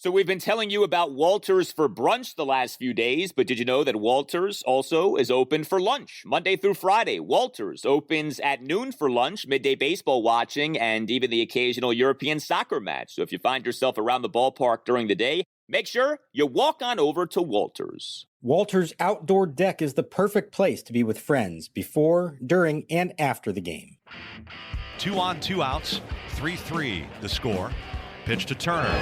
So we've been telling you about Walters for brunch the last few days, but did you know that Walters also is open for lunch Monday through Friday? Walters opens at noon for lunch, midday baseball watching, and even the occasional European soccer match. So if you find yourself around the ballpark during the day, make sure you walk on over to Walters. Walters' outdoor deck is the perfect place to be with friends before, during, and after the game. 2 on, 2 outs, 3-3 the score. Pitch to Turner.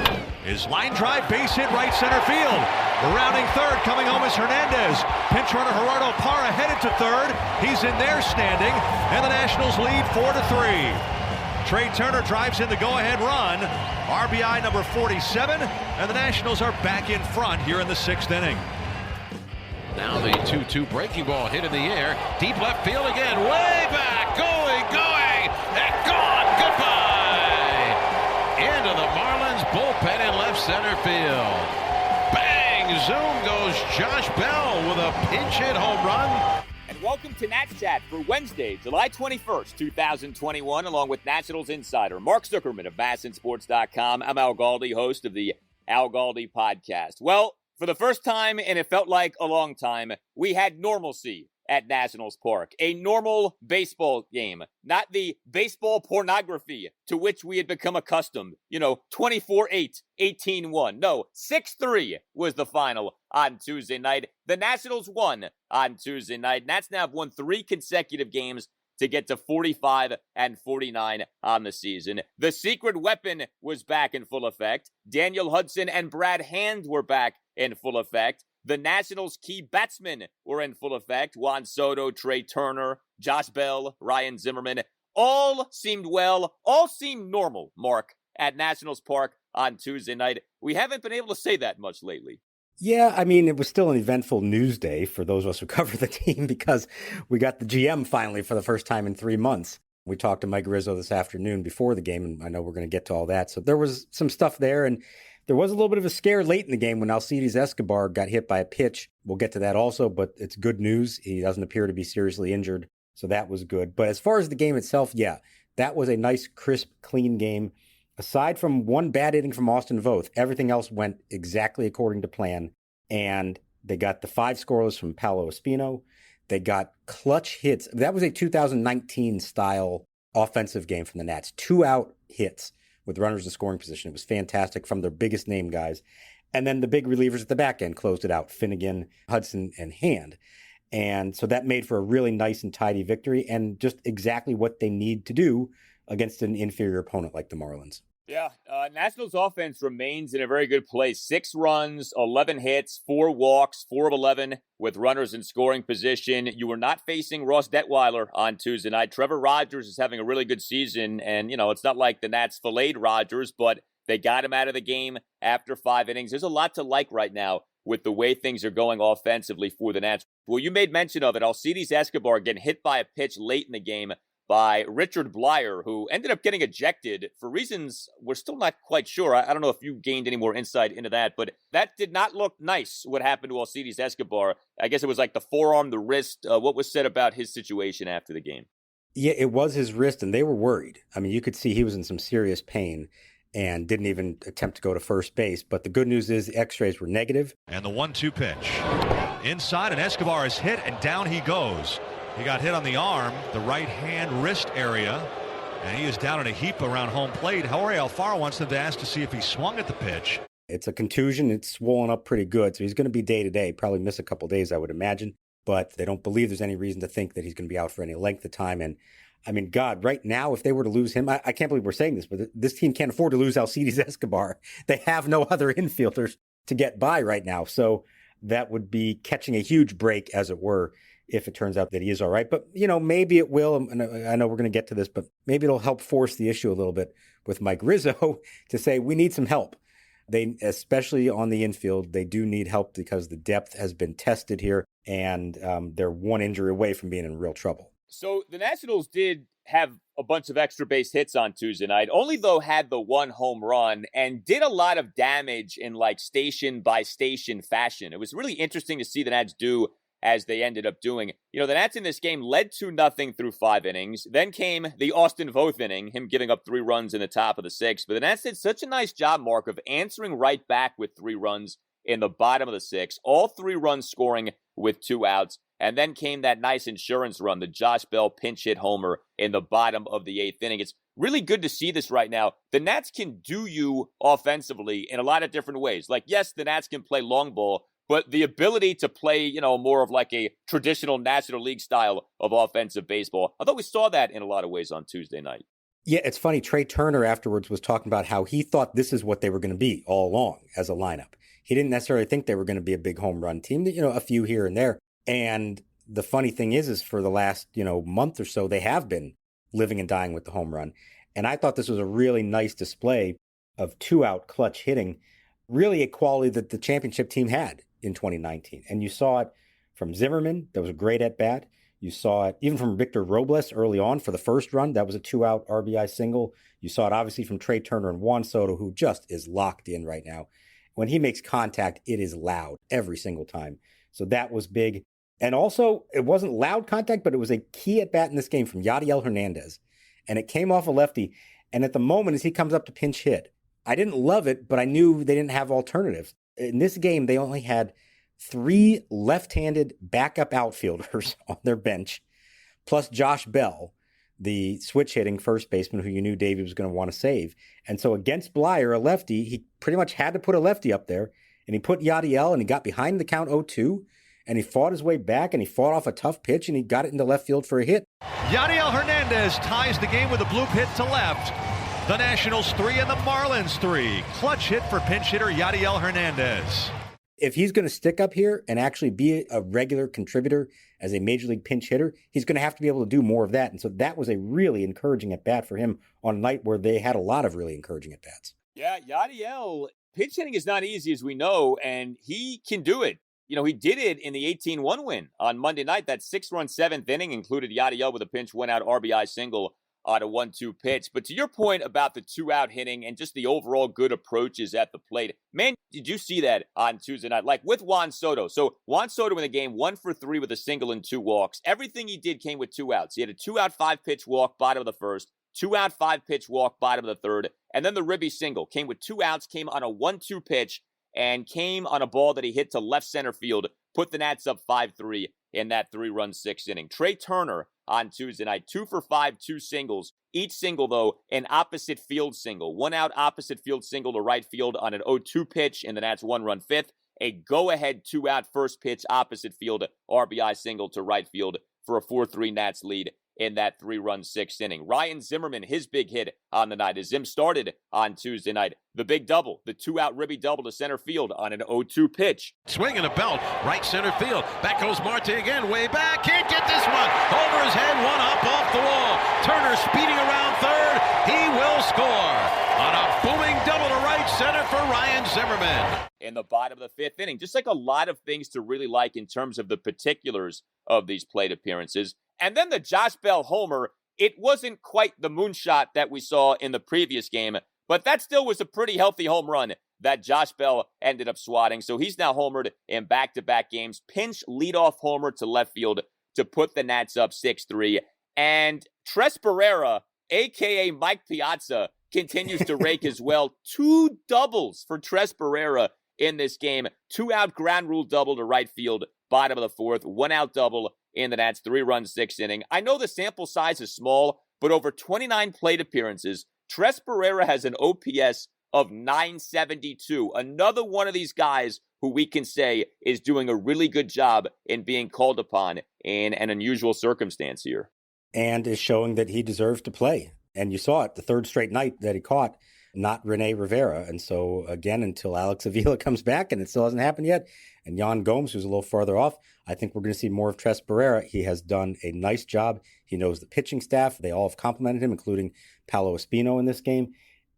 His line drive, base hit, right center field. Rounding third, coming home is Hernandez. Pinch runner Gerardo Parra headed to third. He's in there standing, and the Nationals lead 4-3. Trey Turner drives in the go-ahead run. RBI number 47, and the Nationals are back in front here in the 6th inning. Now the 2-2 breaking ball hit in the air. Deep left field again, way back, going, and gone, goodbye. Into the Marlins bullpen in left center field. Bang! Zoom goes Josh Bell with a pinch hit home run. And welcome to Nats Chat for Wednesday, July 21st, 2021, along with Nationals insider Mark Zuckerman of MASNsports.com. I'm Al Galdi, host of the Al Galdi podcast. Well, for the first time, and it felt like a long time, we had normalcy at Nationals Park. A normal baseball game, not the baseball pornography to which we had become accustomed. 24-8, 18-1. No, 6-3 was the final on Tuesday night. The Nationals won on Tuesday night. Nats now have won 3 consecutive games to get to 45 and 49 on the season. The secret weapon was back in full effect. Daniel Hudson and Brad Hand were back in full effect. The Nationals' key batsmen were in full effect. Juan Soto, Trey Turner, Josh Bell, Ryan Zimmerman. All seemed well, all seemed normal, Mark, at Nationals Park on Tuesday night. We haven't been able to say that much lately. Yeah, I mean, it was still an eventful news day for those of us who cover the team because we got the GM finally for the first time in 3 months. We talked to Mike Rizzo this afternoon before the game, and I know we're going to get to all that. So there was some stuff there, and there was a little bit of a scare late in the game when Alcides Escobar got hit by a pitch. We'll get to that also, but it's good news. He doesn't appear to be seriously injured, so that was good. But as far as the game itself, yeah, that was a nice, crisp, clean game. Aside from one bad inning from Austin Voth, everything else went exactly according to plan. And they got the 5 scoreless from Paolo Espino. They got clutch hits. That was a 2019 style offensive game from the Nats. 2-out hits with runners in scoring position. It was fantastic from their biggest name guys. And then the big relievers at the back end closed it out. Finnegan, Hudson, and Hand. And so that made for a really nice and tidy victory and just exactly what they need to do against an inferior opponent like the Marlins. Yeah, Nationals offense remains in a very good place. 6 runs, 11 hits, 4 walks, 4 of 11 with runners in scoring position. You were not facing Ross Detweiler on Tuesday night. Trevor Rogers is having a really good season, and, it's not like the Nats filleted Rogers, but they got him out of the game after 5 innings. There's a lot to like right now with the way things are going offensively for the Nats. Well, you made mention of it. Alcides Escobar getting hit by a pitch late in the game by Richard Blyer, who ended up getting ejected for reasons we're still not quite sure. I don't know if you gained any more insight into that, but that did not look nice, what happened to Alcides Escobar. I guess it was like the forearm, the wrist. What was said about his situation after the game? Yeah, it was his wrist, and they were worried. I mean, you could see he was in some serious pain and didn't even attempt to go to first base. But the good news is the x-rays were negative. And the 1-2 pitch. Inside, and Escobar is hit, and down he goes. He got hit on the arm, the right hand wrist area, and he is down in a heap around home plate. Jorge Alfaro wants them to ask to see if he swung at the pitch. It's a contusion. It's swollen up pretty good, so he's going to be day-to-day. Probably miss a couple days, I would imagine. But they don't believe there's any reason to think that he's going to be out for any length of time. And, I mean, God, right now, if they were to lose him, I can't believe we're saying this, but this team can't afford to lose Alcides Escobar. They have no other infielders to get by right now. So that would be catching a huge break, as it were, if it turns out that he is all right. But, maybe it will. And I know we're going to get to this, but maybe it'll help force the issue a little bit with Mike Rizzo to say we need some help. They, especially on the infield, they do need help because the depth has been tested here, and they're one injury away from being in real trouble. So the Nationals did have a bunch of extra base hits on Tuesday night, only though had the 1 home run and did a lot of damage in like station by station fashion. It was really interesting to see the Nats do as they ended up doing. The Nats in this game led 2-0 through 5 innings. Then came the Austin Voth inning, him giving up 3 runs in the top of the 6th. But the Nats did such a nice job, Mark, of answering right back with 3 runs in the bottom of the 6th. All 3 runs scoring with 2 outs. And then came that nice insurance run, the Josh Bell pinch hit homer in the bottom of the 8th inning. It's really good to see this right now. The Nats can do you offensively in a lot of different ways. Like, yes, the Nats can play long ball, but the ability to play, more of like a traditional National League style of offensive baseball, I thought we saw that in a lot of ways on Tuesday night. Yeah, it's funny. Trey Turner afterwards was talking about how he thought this is what they were going to be all along as a lineup. He didn't necessarily think they were going to be a big home run team, a few here and there. And the funny thing is for the last, month or so, they have been living and dying with the home run. And I thought this was a really nice display of 2-out clutch hitting, really a quality that the championship team had in 2019. And you saw it from Zimmerman. That was a great at-bat. You saw it even from Victor Robles early on for the first run. That was a 2-out RBI single. You saw it obviously from Trey Turner and Juan Soto, who just is locked in right now. When he makes contact, it is loud every single time. So that was big. And also, it wasn't loud contact, but it was a key at-bat in this game from Yadiel Hernandez. And it came off a lefty. And at the moment, as he comes up to pinch hit, I didn't love it, but I knew they didn't have alternatives. In this game, they only had 3 left-handed backup outfielders on their bench, plus Josh Bell, the switch-hitting first baseman who you knew Davey was going to want to save. And so against Blyer, a lefty, he pretty much had to put a lefty up there. And he put Yadiel, and he got behind the count 0-2. And he fought his way back, and he fought off a tough pitch, and he got it into left field for a hit. Yadiel Hernandez ties the game with a bloop hit to left. The Nationals 3 and the Marlins 3. Clutch hit for pinch hitter Yadiel Hernandez. If he's going to stick up here and actually be a regular contributor as a major league pinch hitter, he's going to have to be able to do more of that. And so that was a really encouraging at-bat for him on a night where they had a lot of really encouraging at-bats. Yeah, Yadiel, pinch hitting is not easy, as we know, and he can do it. He did it in the 18-1 win on Monday night. That 6-run 7th inning included Yadiel with a pinch one-out RBI single on a 1-2 pitch. But to your point about the 2-out hitting and just the overall good approaches at the plate, man, did you see that on Tuesday night? Like with Juan Soto. So Juan Soto in the game, 1 for 3 with a single and 2 walks. Everything he did came with 2 outs. He had a 2-out 5-pitch walk, bottom of the first, 2-out 5-pitch walk, bottom of the third, and then the ribby single came with 2 outs, came on a 1-2 pitch, and came on a ball that he hit to left center field, put the Nats up 5-3 in that 3-run 6th inning. Trey Turner on Tuesday night, 2 for 5, 2 singles. Each single, though, an opposite field single. 1-out opposite field single to right field on an 0-2 pitch in the Nats 1-run 5th. A go-ahead 2-out first pitch opposite field RBI single to right field for a 4-3 Nats lead in that 3-run 6th inning. Ryan Zimmerman, his big hit on the night as Zim started on Tuesday night. The big double, the 2-out ribby double to center field on an 0-2 pitch. Swinging a belt, right center field. Back goes Marte again, way back. Can't get this one. Over his head, one up off the wall. Turner speeding around third. He will score on a booming double to right center for Ryan Zimmerman. In the bottom of the 5th inning, just like a lot of things to really like in terms of the particulars of these plate appearances. And then the Josh Bell homer, it wasn't quite the moonshot that we saw in the previous game, but that still was a pretty healthy home run that Josh Bell ended up swatting. So he's now homered in back-to-back games. Pinch leadoff homer to left field to put the Nats up 6-3. And Tres Barrera, a.k.a. Mike Piazza, continues to rake as well. 2 doubles for Tres Barrera in this game. 2-out ground rule double to right field, bottom of the 4th. 1-out double in the Nats 3-run 6th inning. I know the sample size is small, but over 29 plate appearances, Tres Barrera has an OPS of 972. Another one of these guys who we can say is doing a really good job in being called upon in an unusual circumstance here. And is showing that he deserves to play. And you saw it the 3rd straight night that he caught, not Rene Rivera. And so, again, until Alex Avila comes back, and it still hasn't happened yet, and Yan Gomes, who's a little farther off, I think we're going to see more of Tres Barrera. He has done a nice job. He knows the pitching staff. They all have complimented him, including Paolo Espino in this game.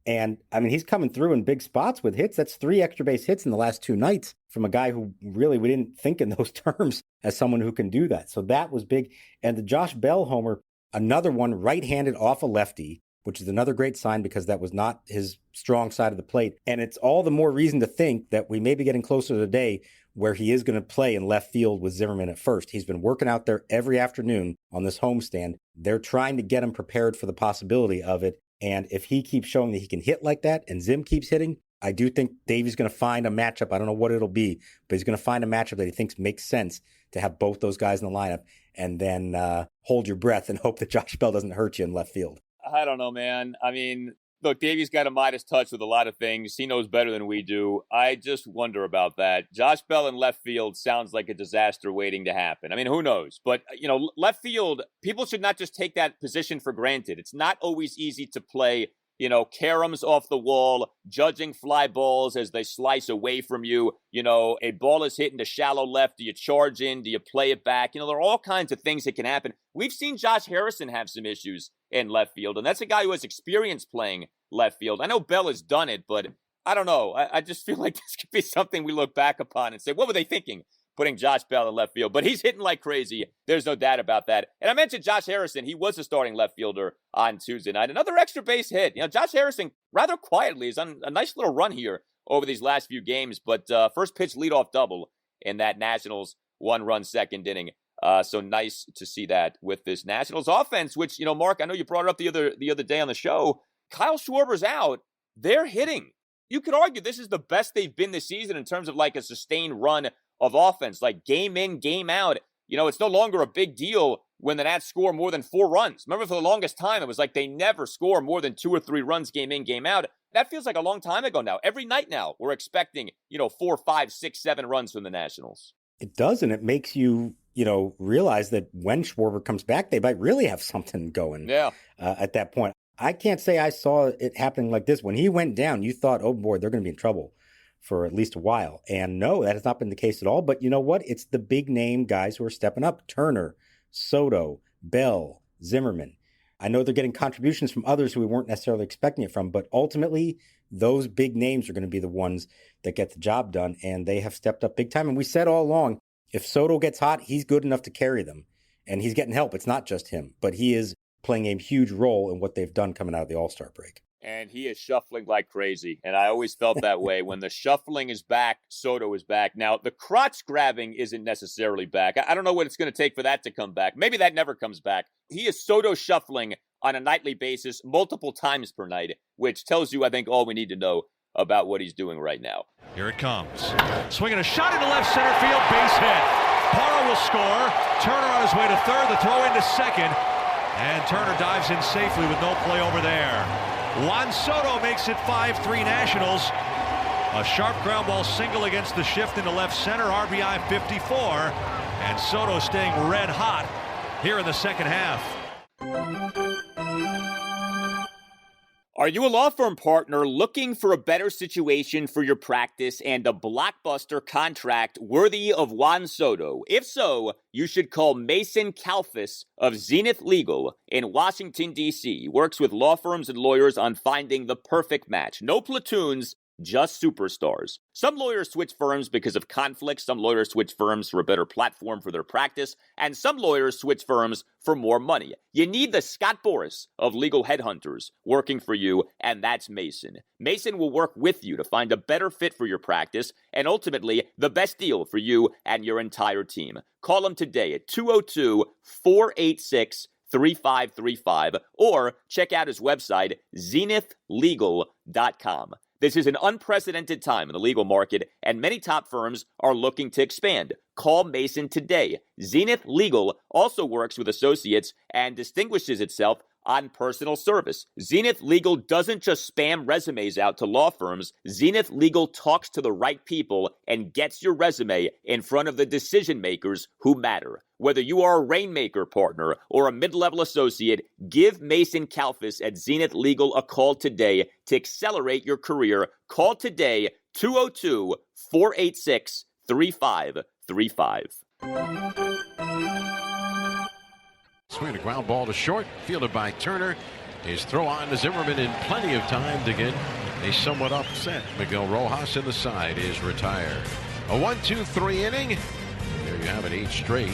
And, I mean, he's coming through in big spots with hits. That's 3 extra base hits in the last 2 nights from a guy who really we didn't think in those terms as someone who can do that. So that was big. And the Josh Bell homer, another one right-handed off a lefty. which is another great sign because that was not his strong side of the plate. And it's all the more reason to think that we may be getting closer to the day where he is going to play in left field with Zimmerman at first. He's been working out there every afternoon on this homestand. They're trying to get him prepared for the possibility of it. And if he keeps showing that he can hit like that and Zim keeps hitting, I do think Davey's going to find a matchup. I don't know what it'll be, but he's going to find a matchup that he thinks makes sense to have both those guys in the lineup, and then hold your breath and hope that Josh Bell doesn't hurt you in left field. I don't know, man. I mean, look, Davey's got a Midas touch with a lot of things. He knows better than we do. I just wonder about that. Josh Bell in left field sounds like a disaster waiting to happen. I mean, who knows? But, left field, people should not just take that position for granted. It's not always easy to play, caroms off the wall, judging fly balls as they slice away from you. A ball is hit into shallow left. Do you charge in? Do you play it back? There are all kinds of things that can happen. We've seen Josh Harrison have some issues in left field, and that's a guy who has experience playing left field. I know Bell has done it, but I don't know. I just feel like this could be something we look back upon and say, what were they thinking putting Josh Bell in left field? But he's hitting like crazy. There's no doubt about that. And I mentioned Josh Harrison. He was a starting left fielder on Tuesday night. Another extra base hit. Josh Harrison, rather quietly, is on a nice little run here over these last few games. But first pitch leadoff double in that Nationals 1-run second inning. So nice to see that with this Nationals offense, which, Mark, I know you brought it up the other day on the show. Kyle Schwarber's out. They're hitting. You could argue this is the best they've been this season in terms of like a sustained run of offense, like game in, game out. It's no longer a big deal when the Nats score more than 4 runs. Remember, for the longest time, it was like they never score more than 2 or 3 runs game in, game out. That feels like a long time ago now. Every night now, we're expecting, 4, 5, 6, 7 runs from the Nationals. It does, and it makes you, realize that when Schwarber comes back, they might really have something going at that point. I can't say I saw it happening like this. When he went down, you thought, oh boy, they're going to be in trouble for at least a while. And no, that has not been the case at all. But you know what? It's the big name guys who are stepping up. Turner, Soto, Bell, Zimmerman. I know they're getting contributions from others who we weren't necessarily expecting it from, but ultimately those big names are going to be the ones that get the job done. And they have stepped up big time. And we said all along, if Soto gets hot, he's good enough to carry them. And he's getting help. It's not just him, but he is playing a huge role in what they've done coming out of the All-Star break. And he is shuffling like crazy. And I always felt that way. When the shuffling is back, Soto is back. Now, the crotch grabbing isn't necessarily back. I don't know what it's going to take for that to come back. Maybe that never comes back. He is Soto shuffling on a nightly basis, multiple times per night, which tells you, I think, all we need to know about what he's doing right now. Here it comes. Swinging a shot into left center field, base hit. Parra will score. Turner on his way to third, the throw into second. And Turner dives in safely with no play over there. Juan Soto makes it 5-3 Nationals. A sharp ground ball single against the shift into left center, RBI 54. And Soto staying red hot here in the second half. Are you a law firm partner looking for a better situation for your practice and a blockbuster contract worthy of Juan Soto? If so, you should call Mason Kalfas of Zenith Legal in Washington, D.C. He works with law firms and lawyers on finding the perfect match. No platoons, just superstars. Some lawyers switch firms because of conflicts. Some lawyers switch firms for a better platform for their practice. And some lawyers switch firms for more money. You need the Scott Boras of legal headhunters working for you, and that's Mason. Mason will work with you to find a better fit for your practice and ultimately the best deal for you and your entire team. Call him today at 202-486-3535 or check out his website, zenithlegal.com. This is an unprecedented time in the legal market, and many top firms are looking to expand. Call Mason today. Zenith Legal also works with associates and distinguishes itself on personal service. Zenith Legal doesn't just spam resumes out to law firms. Zenith Legal talks to the right people and gets your resume in front of the decision makers who matter. Whether you are a Rainmaker partner or a mid-level associate, give Mason Kalfas at Zenith Legal a call today to accelerate your career. Call today, 202-486-3535. Swing a ground ball to short, fielded by Turner. His throw on to Zimmerman in plenty of time to get a somewhat upset Miguel Rojas in the side is retired. A 1-2-3 inning. There you have it, 8 straight.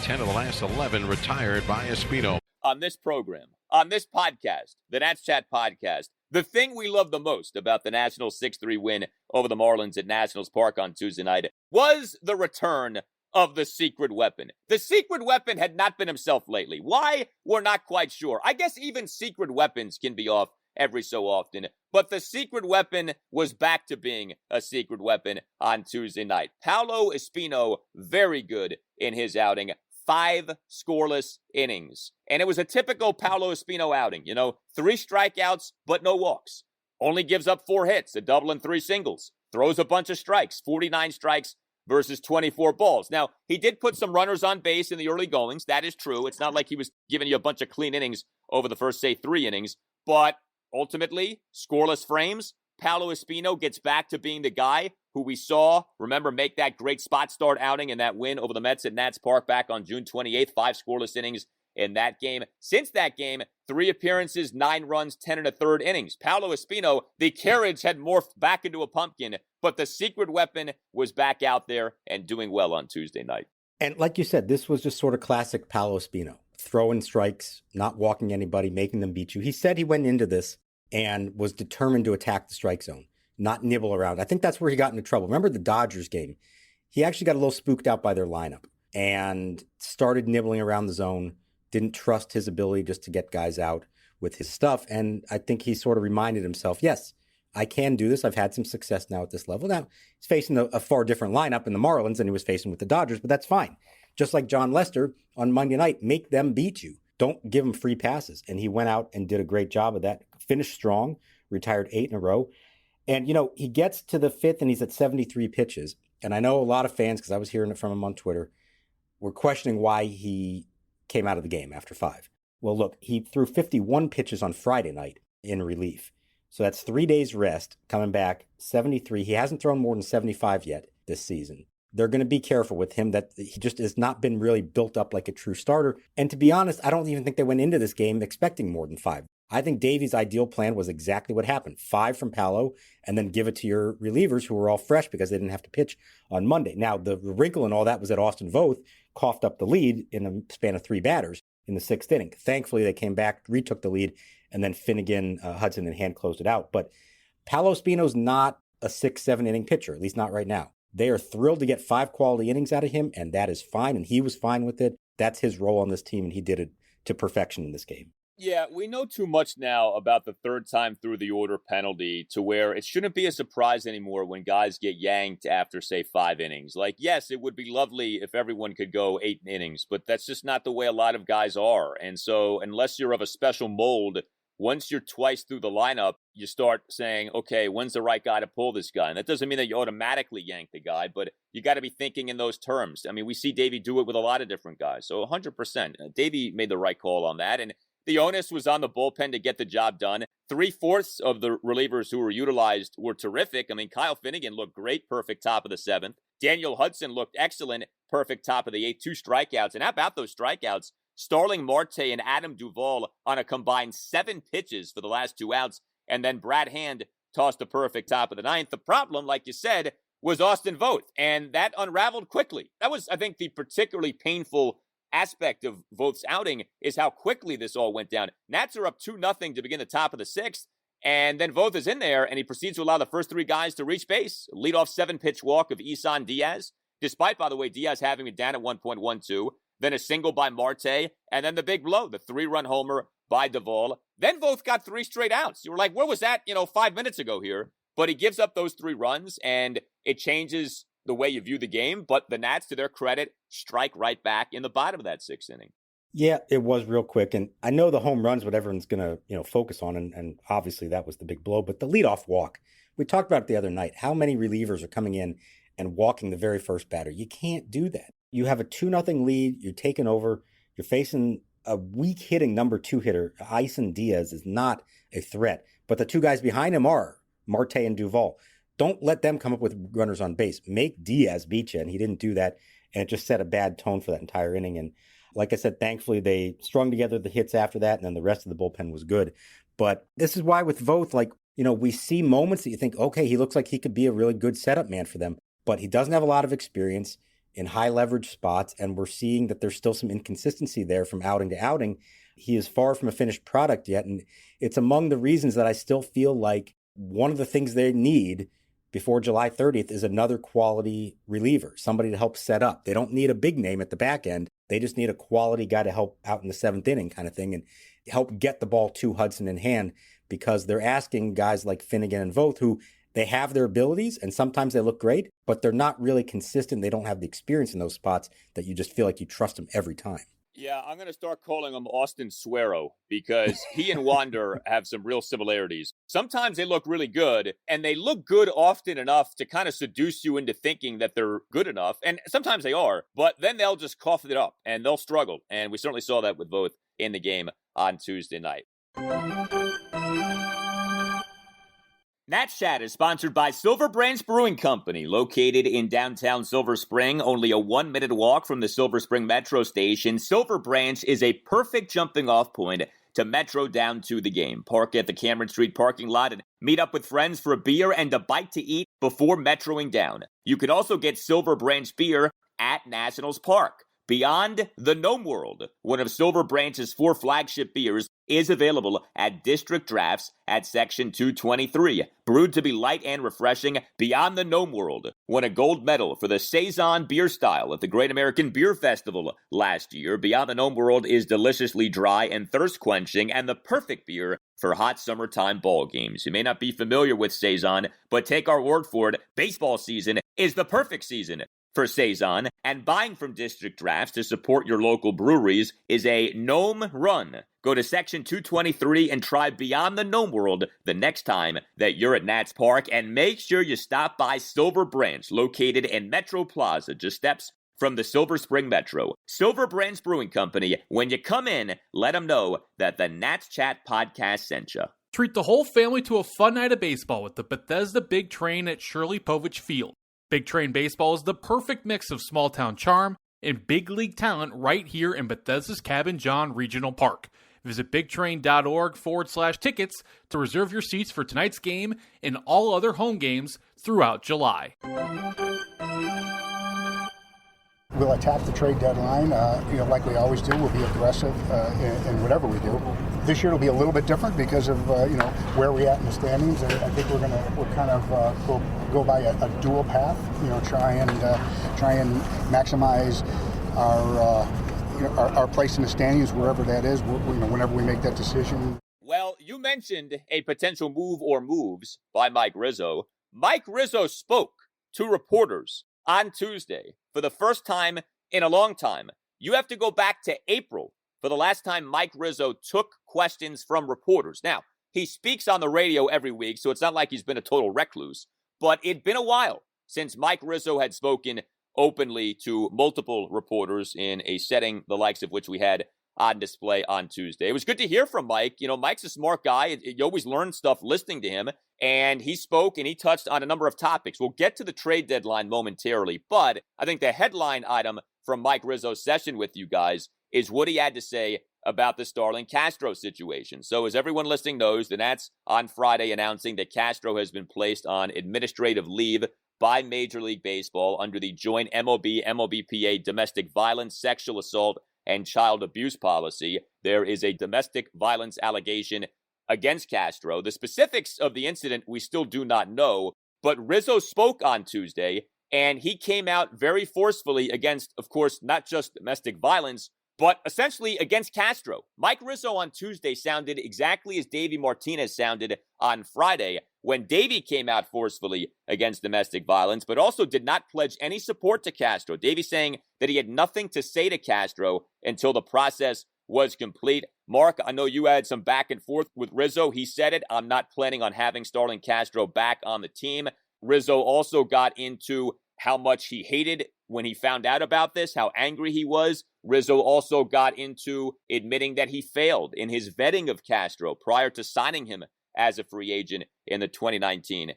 10 of the last 11 retired by Espino. On this program, on this podcast, the Nats Chat podcast, the thing we love the most about the Nationals' 6-3 win over the Marlins at Nationals Park on Tuesday night was the return of the secret weapon. The secret weapon had not been himself lately. Why? We're not quite sure. I guess even secret weapons can be off every so often, but the secret weapon was back to being a secret weapon on Tuesday night. Paolo Espino, very good in his outing. 5 scoreless innings. And it was a typical Paolo Espino outing. 3 strikeouts, but no walks. Only gives up 4 hits, a double and 3 singles. Throws a bunch of strikes, 49 strikes versus 24 balls. Now, he did put some runners on base in the early goings. That is true. It's not like he was giving you a bunch of clean innings over the first, say, 3 innings. But ultimately, scoreless frames. Paolo Espino gets back to being the guy who we saw, remember, make that great spot start outing in that win over the Mets at Nats Park back on June 28th, 5 scoreless innings in that game. Since that game, 3 appearances, 9 runs, 10 1/3 innings. Paolo Espino, the carriage had morphed back into a pumpkin, but the secret weapon was back out there and doing well on Tuesday night. And like you said, this was just sort of classic Paolo Espino. Throwing strikes, not walking anybody, making them beat you. He said he went into this and was determined to attack the strike zone, not nibble around. I think that's where he got into trouble. Remember the Dodgers game? He actually got a little spooked out by their lineup and started nibbling around the zone, didn't trust his ability just to get guys out with his stuff. And I think he sort of reminded himself, yes, I can do this. I've had some success now at this level. Now, he's facing a far different lineup in the Marlins than he was facing with the Dodgers, but that's fine. Just like John Lester on Monday night, make them beat you. Don't give them free passes. And he went out and did a great job of that. Finished strong, retired 8 in a row. And, he gets to the 5th and he's at 73 pitches. And I know a lot of fans, because I was hearing it from him on Twitter, were questioning why he came out of the game after 5. Well, look, he threw 51 pitches on Friday night in relief. So that's 3 days rest, coming back 73. He hasn't thrown more than 75 yet this season. They're going to be careful with him that he just has not been really built up like a true starter. And to be honest, I don't even think they went into this game expecting more than 5. I think Davey's ideal plan was exactly what happened. 5 from Paolo, and then give it to your relievers who were all fresh because they didn't have to pitch on Monday. Now, the wrinkle in all that was that Austin Voth coughed up the lead in a span of 3 batters in the 6th inning. Thankfully, they came back, retook the lead, and then Finnegan, Hudson, and Hand closed it out. But Paolo Espino's not a 6-7 inning pitcher, at least not right now. They are thrilled to get 5 quality innings out of him, and that is fine, and he was fine with it. That's his role on this team, and he did it to perfection in this game. Yeah, we know too much now about the third time through the order penalty to where it shouldn't be a surprise anymore when guys get yanked after, say, 5 innings. Like, yes, it would be lovely if everyone could go 8 innings, but that's just not the way a lot of guys are. And so unless you're of a special mold, once you're twice through the lineup, you start saying, okay, when's the right guy to pull this guy? And that doesn't mean that you automatically yank the guy, but you got to be thinking in those terms. I mean, we see Davey do it with a lot of different guys. So 100%, Davey made the right call on that. And the onus was on the bullpen to get the job done. 3/4 of the relievers who were utilized were terrific. I mean, Kyle Finnegan looked great, perfect top of the 7th. Daniel Hudson looked excellent, perfect top of the 8th, 2 strikeouts. And how about those strikeouts? Starling Marte and Adam Duvall on a combined 7 pitches for the last 2 outs. And then Brad Hand tossed a perfect top of the 9th. The problem, like you said, was Austin Voth. And that unraveled quickly. That was, I think, the particularly painful aspect of Voth's outing is how quickly this all went down. Nats are up 2-0 to begin the top of the 6th, and then Voth is in there, and he proceeds to allow the first 3 guys to reach base. Leadoff 7-pitch walk of Isan Diaz, despite, by the way, Diaz having it down at 1.12, then a single by Marte, and then the big blow, the 3-run homer by Duvall. Then Voth got 3 straight outs. You were like, where was that, 5 minutes ago here? But he gives up those 3 runs, and it changes the way you view the game, but the Nats, to their credit, strike right back in the bottom of that 6th inning. Yeah, it was real quick. And I know the home runs, what everyone's going to, focus on. And obviously that was the big blow. But the leadoff walk, we talked about it the other night. How many relievers are coming in and walking the very first batter? You can't do that. You have a 2-0 lead. You're taking over. You're facing a weak hitting number 2 hitter. Isan Diaz is not a threat. But the 2 guys behind him are Marte and Duvall. Don't let them come up with runners on base. Make Diaz beat you, and he didn't do that, and it just set a bad tone for that entire inning. And like I said, thankfully, they strung together the hits after that, and then the rest of the bullpen was good. But this is why with Voth, we see moments that you think, okay, he looks like he could be a really good setup man for them, but he doesn't have a lot of experience in high leverage spots, and we're seeing that there's still some inconsistency there from outing to outing. He is far from a finished product yet. And it's among the reasons that I still feel like one of the things they need before July 30th is another quality reliever, somebody to help set up. They don't need a big name at the back end. They just need a quality guy to help out in the seventh inning kind of thing and help get the ball to Hudson in hand, because they're asking guys like Finnegan and Voth, who they have their abilities and sometimes they look great, but they're not really consistent. They don't have the experience in those spots that you just feel like you trust them every time. Yeah, I'm going to start calling him Austin Suero because he and Wander have some real similarities. Sometimes they look really good, and they look good often enough to kind of seduce you into thinking that they're good enough. And sometimes they are, but then they'll just cough it up and they'll struggle. And we certainly saw that with Voth in the game on Tuesday night. Nats Chat is sponsored by Silver Branch Brewing Company, located in downtown Silver Spring, only a 1-minute walk from the Silver Spring Metro station. Silver Branch is a perfect jumping-off point to Metro down to the game. Park at the Cameron Street parking lot and meet up with friends for a beer and a bite to eat before metroing down. You can also get Silver Branch beer at Nationals Park. Beyond the Gnome World, one of Silver Branch's 4 flagship beers, is available at District Drafts at Section 223. Brewed to be light and refreshing, Beyond the Gnome World won a gold medal for the Saison beer style at the Great American Beer Festival last year. Beyond the Gnome World is deliciously dry and thirst-quenching and the perfect beer for hot summertime ball games. You may not be familiar with Saison, but take our word for it, baseball season is the perfect season for Saison, and buying from District Drafts to support your local breweries is a gnome run. Go to Section 223 and try Beyond the Gnome World the next time that you're at Nats Park, and make sure you stop by Silver Branch, located in Metro Plaza, just steps from the Silver Spring Metro. Silver Branch Brewing Company, when you come in, let them know that the Nats Chat podcast sent you. Treat the whole family to a fun night of baseball with the Bethesda Big Train at Shirley Povich Field. Big Train Baseball is the perfect mix of small-town charm and big league talent right here in Bethesda's Cabin John Regional Park. Visit bigtrain.org/tickets to reserve your seats for tonight's game and all other home games throughout July. We'll attack the trade deadline, like we always do. We'll be aggressive in whatever we do. This year it'll be a little bit different because of where we're at in the standings. I think we'll kind of go by a dual path. Try and maximize our place in the standings wherever that is. Whenever we make that decision. Well, you mentioned a potential move or moves by Mike Rizzo. Mike Rizzo spoke to reporters on Tuesday for the first time in a long time. You have to go back to April for the last time Mike Rizzo took questions from reporters. Now, he speaks on the radio every week, so it's not like he's been a total recluse, but it'd been a while since Mike Rizzo had spoken openly to multiple reporters in a setting the likes of which we had on display on Tuesday. It was good to hear from Mike. Mike's a smart guy. You always learn stuff listening to him. And he spoke and he touched on a number of topics. We'll get to the trade deadline momentarily, but I think the headline item from Mike Rizzo's session with you guys is what he had to say about the Starlin Castro situation. So as everyone listening knows, the Nats on Friday announcing that Castro has been placed on administrative leave by Major League Baseball under the joint MLB-MLBPA domestic violence, sexual assault, and child abuse policy. There is a domestic violence allegation against Castro. The specifics of the incident we still do not know, but Rizzo spoke on Tuesday, and he came out very forcefully against, of course, not just domestic violence, but essentially against Castro. Mike Rizzo on Tuesday sounded exactly as Davey Martinez sounded on Friday when Davey came out forcefully against domestic violence, but also did not pledge any support to Castro. Davey saying that he had nothing to say to Castro until the process was complete. Mark, I know you had some back and forth with Rizzo. He said it, I'm not planning on having Starlin Castro back on the team. Rizzo also got into how much he hated when he found out about this, how angry he was. Rizzo also got into admitting that he failed in his vetting of Castro prior to signing him as a free agent in the 2019-2020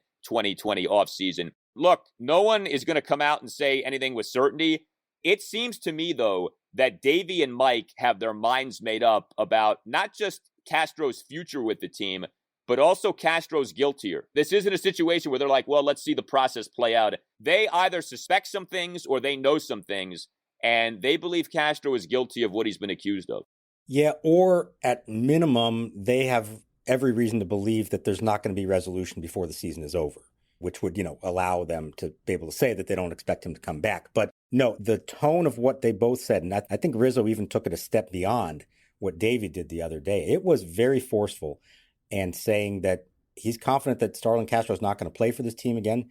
offseason. Look, no one is going to come out and say anything with certainty. It seems to me, though, that Davey and Mike have their minds made up about not just Castro's future with the team, but also Castro's guilt here. This isn't a situation where they're like, well, let's see the process play out. They either suspect some things or they know some things, and they believe Castro is guilty of what he's been accused of. Yeah, or at minimum, they have every reason to believe that there's not going to be resolution before the season is over, which would, allow them to be able to say that they don't expect him to come back. But no, the tone of what they both said, and I think Rizzo even took it a step beyond what Davey did the other day. It was very forceful and saying that he's confident that Starlin Castro is not going to play for this team again.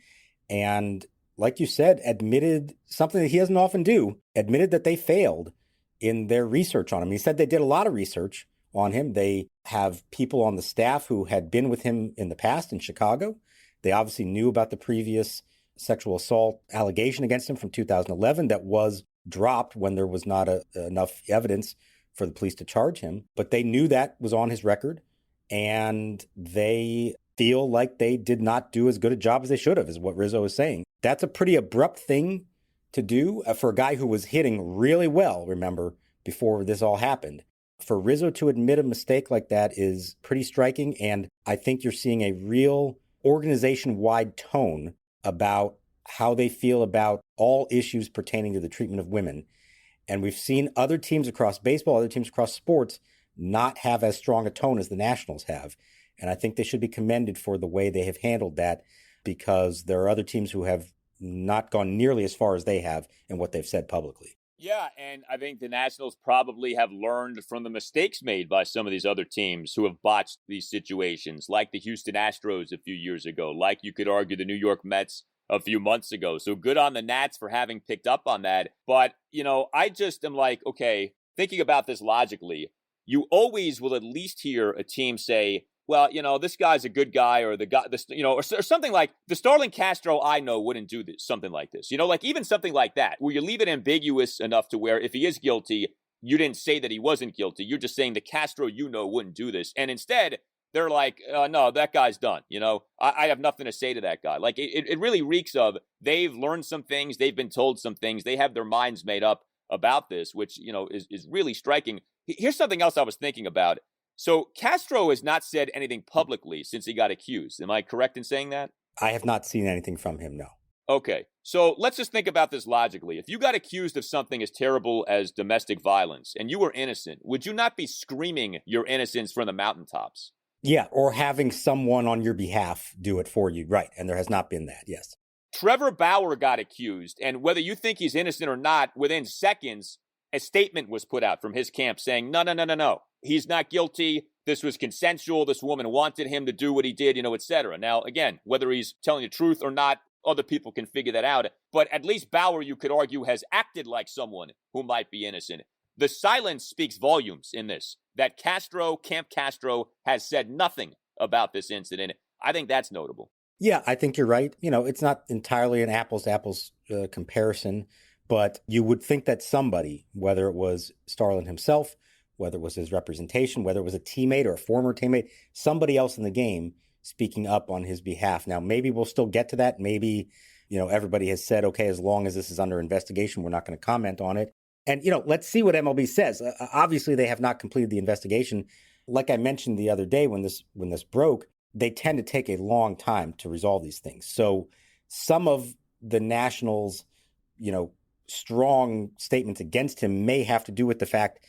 And like you said, admitted something that he doesn't often do, admitted that they failed in their research on him. He said they did a lot of research on him. They have people on the staff who had been with him in the past in Chicago. They obviously knew about the previous sexual assault allegation against him from 2011 that was dropped when there was not enough evidence for the police to charge him. But they knew that was on his record, and they feel like they did not do as good a job as they should have, is what Rizzo is saying. That's a pretty abrupt thing to do for a guy who was hitting really well, remember, before this all happened. For Rizzo to admit a mistake like that is pretty striking, and I think you're seeing a real organization-wide tone about how they feel about all issues pertaining to the treatment of women. And we've seen other teams across baseball, other teams across sports, not have as strong a tone as the Nationals have. And I think they should be commended for the way they have handled that, because there are other teams who have not gone nearly as far as they have in what they've said publicly. Yeah, and I think the Nationals probably have learned from the mistakes made by some of these other teams who have botched these situations, like the Houston Astros a few years ago, like you could argue the New York Mets a few months ago. So good on the Nats for having picked up on that. But, I just am like, okay, thinking about this logically, you always will at least hear a team say, well, this guy's a good guy, or the guy, or something like the Starlin Castro I know wouldn't do this, something like this, like even something like that, where you leave it ambiguous enough to where if he is guilty, you didn't say that he wasn't guilty. You're just saying the Castro wouldn't do this. And instead, they're like, no, that guy's done. I have nothing to say to that guy. Like it really reeks of they've learned some things. They've been told some things. They have their minds made up about this, which, is really striking. Here's something else I was thinking about. So Castro has not said anything publicly since he got accused. Am I correct in saying that? I have not seen anything from him, no. Okay, so let's just think about this logically. If you got accused of something as terrible as domestic violence and you were innocent, would you not be screaming your innocence from the mountaintops? Yeah, or having someone on your behalf do it for you, right, and there has not been that, yes. Trevor Bauer got accused, and whether you think he's innocent or not, within seconds, a statement was put out from his camp saying, no. He's not guilty. This was consensual. This woman wanted him to do what he did, et cetera. Now, again, whether he's telling the truth or not, other people can figure that out. But at least Bauer, you could argue, has acted like someone who might be innocent. The silence speaks volumes in this, that Camp Castro, has said nothing about this incident. I think that's notable. Yeah, I think you're right. It's not entirely an apples-to-apples comparison, but you would think that somebody, whether it was Starlin himself, whether it was his representation, whether it was a teammate or a former teammate, somebody else in the game speaking up on his behalf. Now, maybe we'll still get to that. Maybe, everybody has said, okay, as long as this is under investigation, we're not going to comment on it. And, let's see what MLB says. Obviously, they have not completed the investigation. Like I mentioned the other day when this broke, they tend to take a long time to resolve these things. So some of the Nationals, strong statements against him may have to do with the fact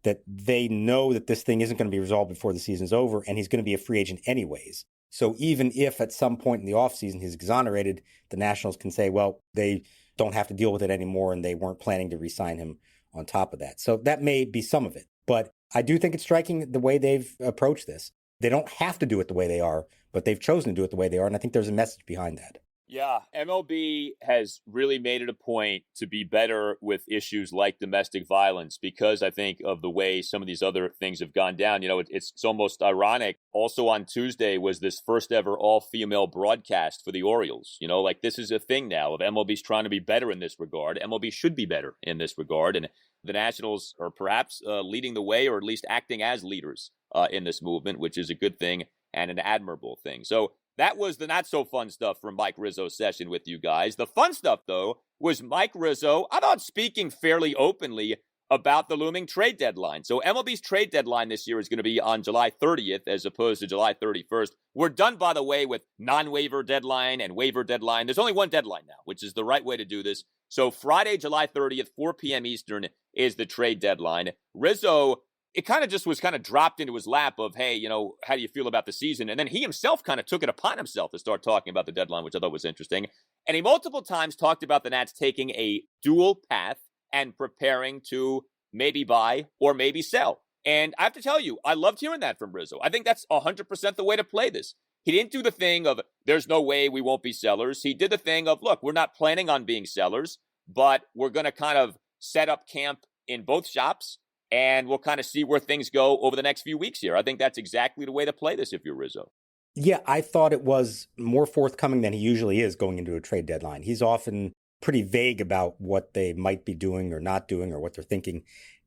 that they know that this thing isn't going to be resolved before the season's over, and he's going to be a free agent anyways. So even if at some point in the offseason he's exonerated, the Nationals can say, well, they don't have to deal with it anymore, and they weren't planning to re-sign him on top of that. So that may be some of it. But I do think it's striking the way they've approached this. They don't have to do it the way they are, but they've chosen to do it the way they are, and I think there's a message behind that. Yeah, MLB has really made it a point to be better with issues like domestic violence because I think of the way some of these other things have gone down. It's almost ironic. Also on Tuesday was this first ever all-female broadcast for the Orioles. This is a thing now of MLB's trying to be better in this regard. MLB should be better in this regard. And the Nationals are perhaps leading the way, or at least acting as leaders in this movement, which is a good thing and an admirable thing. So that was the not-so-fun stuff from Mike Rizzo's session with you guys. The fun stuff, though, was Mike Rizzo, I thought, speaking fairly openly about the looming trade deadline. So MLB's trade deadline this year is going to be on July 30th as opposed to July 31st. We're done, by the way, with non-waiver deadline and waiver deadline. There's only one deadline now, which is the right way to do this. So Friday, July 30th, 4 p.m. Eastern is the trade deadline. Rizzo it kind of just was kind of dropped into his lap of, hey, how do you feel about the season? And then he himself kind of took it upon himself to start talking about the deadline, which I thought was interesting. And he multiple times talked about the Nats taking a dual path and preparing to maybe buy or maybe sell. And I have to tell you, I loved hearing that from Rizzo. I think that's 100% the way to play this. He didn't do the thing of, there's no way we won't be sellers. He did the thing of, look, we're not planning on being sellers, but we're going to kind of set up camp in both shops, and we'll kind of see where things go over the next few weeks here. I think that's exactly the way to play this if you're Rizzo. Yeah, I thought it was more forthcoming than he usually is going into a trade deadline. He's often pretty vague about what they might be doing or not doing or what they're thinking.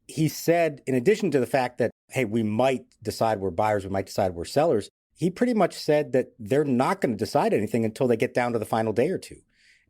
He said, in addition to the fact that, hey, we might decide we're buyers, we might decide we're sellers, he pretty much said that they're not going to decide anything until they get down to the final day or two,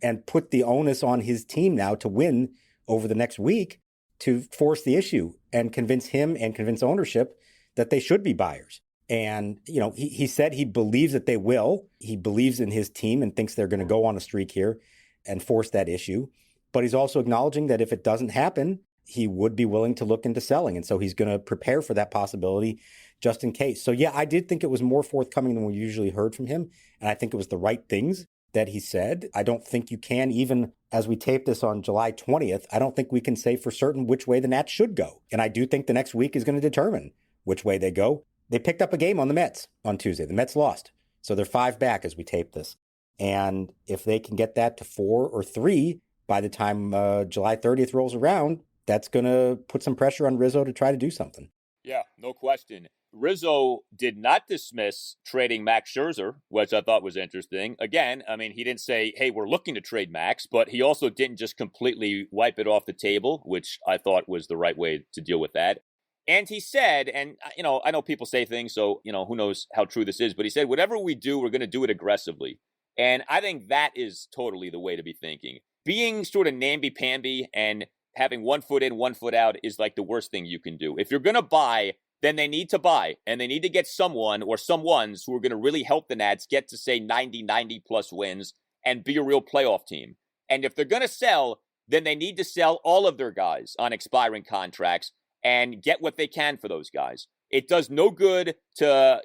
and put the onus on his team now to win over the next week to force the issue and convince him and convince ownership that they should be buyers. And, he said he believes that they will. He believes in his team and thinks they're going to go on a streak here and force that issue. But he's also acknowledging that if it doesn't happen, he would be willing to look into selling. And so he's going to prepare for that possibility just in case. So, yeah, I did think it was more forthcoming than we usually heard from him. And I think it was the right things that he said. I don't think you can, even as we tape this on July 20th, I don't think we can say for certain which way the Nats should go. And I do think the next week is going to determine which way they go. They picked up a game on the Mets on Tuesday. The Mets lost. So they're 5 back as we tape this. And if they can get that to 4 or 3 by the time July 30th rolls around, that's going to put some pressure on Rizzo to try to do something. Yeah, no question. Rizzo did not dismiss trading Max Scherzer, which I thought was interesting. Again, I mean, he didn't say, hey, we're looking to trade Max, but he also didn't just completely wipe it off the table, which I thought was the right way to deal with that. And he said, and, I know people say things, so, who knows how true this is, but he said, whatever we do, we're going to do it aggressively. And I think that is totally the way to be thinking. Being sort of namby-pamby and having 1 foot in, 1 foot out is like the worst thing you can do. If you're going to buy, then they need to buy, and they need to get someone or someones who are going to really help the Nats get to, say, 90 plus wins and be a real playoff team. And if they're going to sell, then they need to sell all of their guys on expiring contracts and get what they can for those guys. It does no good to,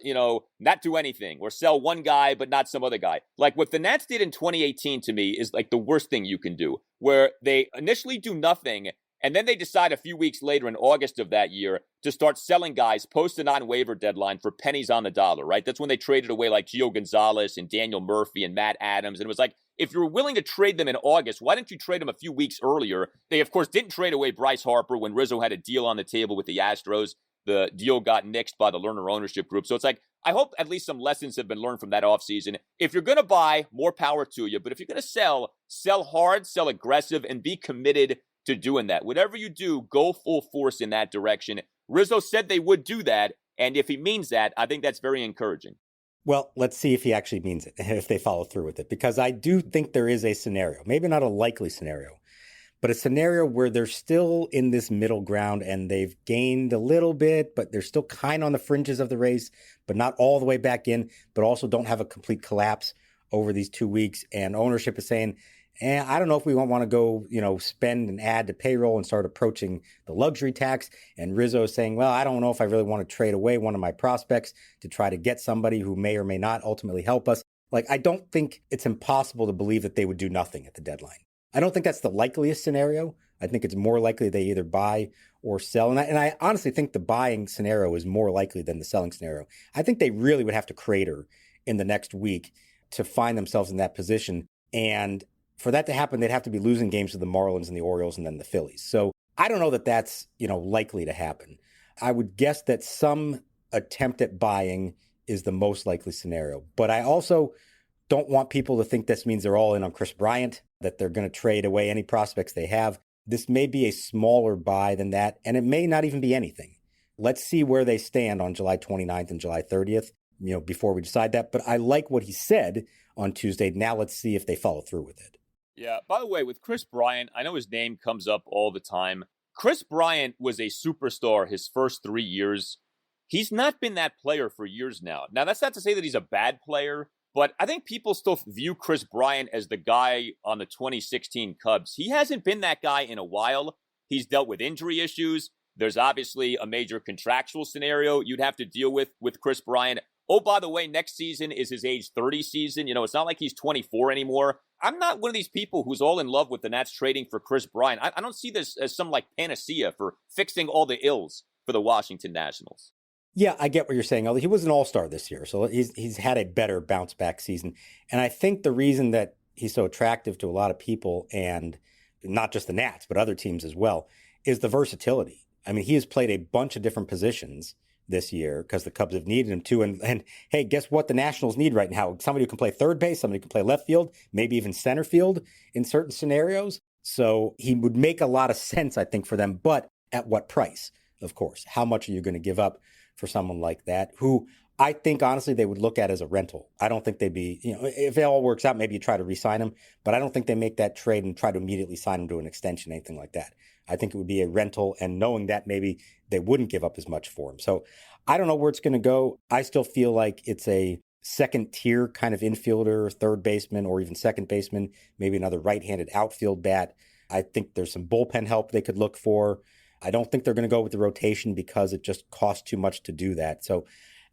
not do anything or sell one guy but not some other guy. Like what the Nats did in 2018 to me is like the worst thing you can do, where they initially do nothing and then they decide a few weeks later in August of that year to start selling guys post the non-waiver deadline for pennies on the dollar, right? That's when they traded away like Gio Gonzalez and Daniel Murphy and Matt Adams. And it was like, if you were willing to trade them in August, why didn't you trade them a few weeks earlier? They, of course, didn't trade away Bryce Harper when Rizzo had a deal on the table with the Astros. The deal got nixed by the Lerner ownership group. So it's like, I hope at least some lessons have been learned from that offseason. If you're going to buy, more power to you. But if you're going to sell hard, sell aggressive, and be committed to doing that. Whatever you do, go full force in that direction. Rizzo said they would do that. And if he means that, I think that's very encouraging. Well, let's see if he actually means it, if they follow through with it, because I do think there is a scenario, maybe not a likely scenario, but a scenario where they're still in this middle ground and they've gained a little bit, but they're still kind of on the fringes of the race, but not all the way back in, but also don't have a complete collapse over these 2 weeks. And ownership is saying, I don't know if we want to go, spend and add to payroll and start approaching the luxury tax. And Rizzo is saying, well, I don't know if I really want to trade away one of my prospects to try to get somebody who may or may not ultimately help us. Like, I don't think it's impossible to believe that they would do nothing at the deadline. I don't think that's the likeliest scenario. I think it's more likely they either buy or sell. And I honestly think the buying scenario is more likely than the selling scenario. I think they really would have to crater in the next week to find themselves in that position. And for that to happen, they'd have to be losing games to the Marlins and the Orioles and then the Phillies. So I don't know that that's, likely to happen. I would guess that some attempt at buying is the most likely scenario. But I also don't want people to think this means they're all in on Chris Bryant, that they're going to trade away any prospects they have. This may be a smaller buy than that, and it may not even be anything. Let's see where they stand on July 29th and July 30th, before we decide that. But I like what he said on Tuesday. Now let's see if they follow through with it. Yeah, by the way, with Chris Bryant, I know his name comes up all the time. Chris Bryant was a superstar his first 3 years. He's not been that player for years now. Now, that's not to say that he's a bad player, but I think people still view Chris Bryant as the guy on the 2016 Cubs. He hasn't been that guy in a while. He's dealt with injury issues. There's obviously a major contractual scenario you'd have to deal with Kris Bryant. Oh, by the way, next season is his age 30 season. You know, it's not like he's 24 anymore. I'm not one of these people who's all in love with the Nats trading for Kris Bryant. I don't see this as some like panacea for fixing all the ills for the Washington Nationals. Yeah, I get what you're saying. He was an all-star this year, so he's had a better bounce-back season. And I think the reason that he's so attractive to a lot of people, and not just the Nats, but other teams as well, is the versatility. I mean, he has played a bunch of different positions this year because the Cubs have needed him to. And hey, guess what the Nationals need right now? Somebody who can play third base, somebody who can play left field, maybe even center field in certain scenarios. So he would make a lot of sense, I think, for them. But at what price, of course? How much are you going to give up for someone like that, who I think, honestly, they would look at as a rental? I don't think they'd be, if it all works out, maybe you try to re-sign him. But I don't think they make that trade and try to immediately sign him to an extension, anything like that. I think it would be a rental, and knowing that maybe they wouldn't give up as much for him. So I don't know where it's going to go. I still feel like it's a second tier kind of infielder, third baseman, or even second baseman, maybe another right-handed outfield bat. I think there's some bullpen help they could look for. I don't think they're going to go with the rotation because it just costs too much to do that. So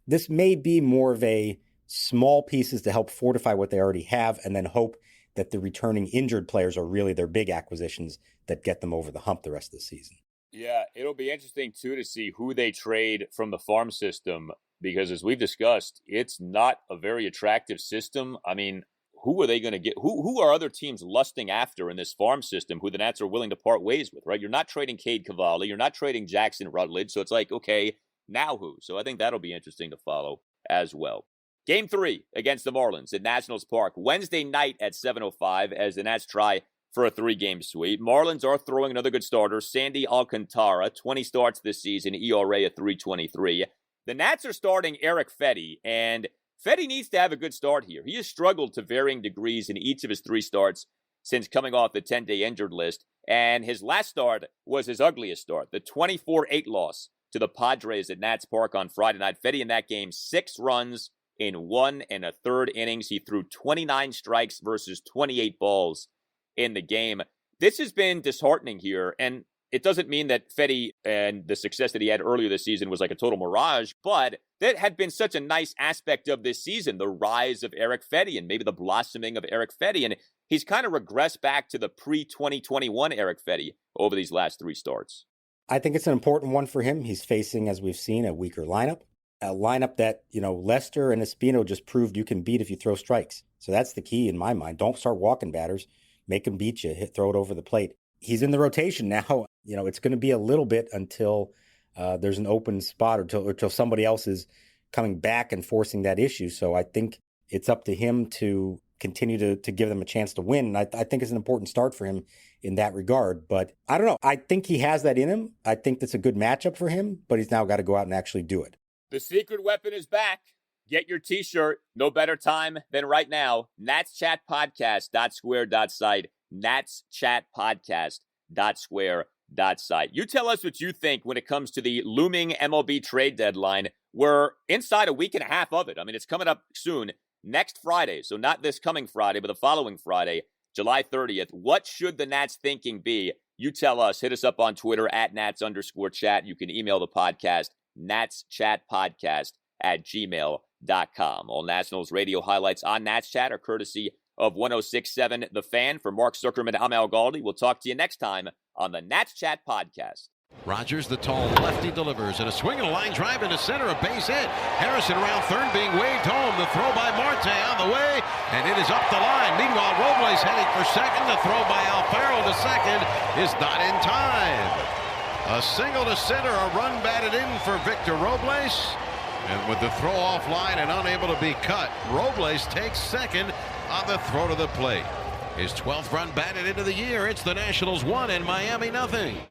this may be more of a small pieces to help fortify what they already have, and then hope that the returning injured players are really their big acquisitions that get them over the hump the rest of the season. Yeah, it'll be interesting, too, to see who they trade from the farm system, because as we've discussed, it's not a very attractive system. I mean, who are they going to get? Who are other teams lusting after in this farm system who the Nats are willing to part ways with, right? You're not trading Cade Cavalli. You're not trading Jackson Rutledge. So it's like, okay, now who? So I think that'll be interesting to follow as well. Game 3 against the Marlins at Nationals Park, Wednesday night at 7:05 as the Nats try for a 3-game sweep. Marlins are throwing another good starter, Sandy Alcantara, 20 starts this season, ERA at 3.23. The Nats are starting Eric Fedde, and Fedde needs to have a good start here. He has struggled to varying degrees in each of his 3 starts since coming off the 10-day injured list, and his last start was his ugliest start, the 24-8 loss to the Padres at Nats Park on Friday night. Fedde in that game, 6 runs in 1 1/3 innings. He threw 29 strikes versus 28 balls in the game. This has been disheartening here, and it doesn't mean that Fedde and the success that he had earlier this season was like a total mirage, but that had been such a nice aspect of this season, the rise of Eric Fedde and maybe the blossoming of Eric Fedde, and he's kind of regressed back to the pre-2021 Eric Fedde over these last 3 starts. I think it's an important one for him. He's facing, as we've seen, a weaker lineup. A lineup that, Lester and Espino just proved you can beat if you throw strikes. So that's the key in my mind. Don't start walking batters. Make them beat you. Throw it over the plate. He's in the rotation now. It's going to be a little bit until there's an open spot or till somebody else is coming back and forcing that issue. So I think it's up to him to continue to give them a chance to win. And I think it's an important start for him in that regard. But I don't know. I think he has that in him. I think that's a good matchup for him, but he's now got to go out and actually do it. The secret weapon is back. Get your t-shirt. No better time than right now. natschatpodcast.square.site. natschatpodcast.square.site. You tell us what you think when it comes to the looming MLB trade deadline. We're inside a week and a half of it. I mean, it's coming up soon. Next Friday, so not this coming Friday, but the following Friday, July 30th. What should the Nats thinking be? You tell us. Hit us up on Twitter at Nats_chat. You can email the podcast, natschatpodcast@gmail.com. All Nationals radio highlights on Nats Chat are courtesy of 106.7 The Fan. For Mark Zuckerman, I'm Al Galdi. We'll talk to you next time on the Nats Chat Podcast. Rogers, the tall lefty, delivers, and a swing and a line drive into center, a base hit. Harrison around third, being waved home. The throw by Marte on the way, and it is up the line. Meanwhile, Robles heading for second. The throw by Alfaro to second is not in time. A single to center, a run batted in for Victor Robles. And with the throw off line and unable to be cut, Robles takes second on the throw to the plate. His 12th run batted into the year. It's the Nationals 1 and Miami 0.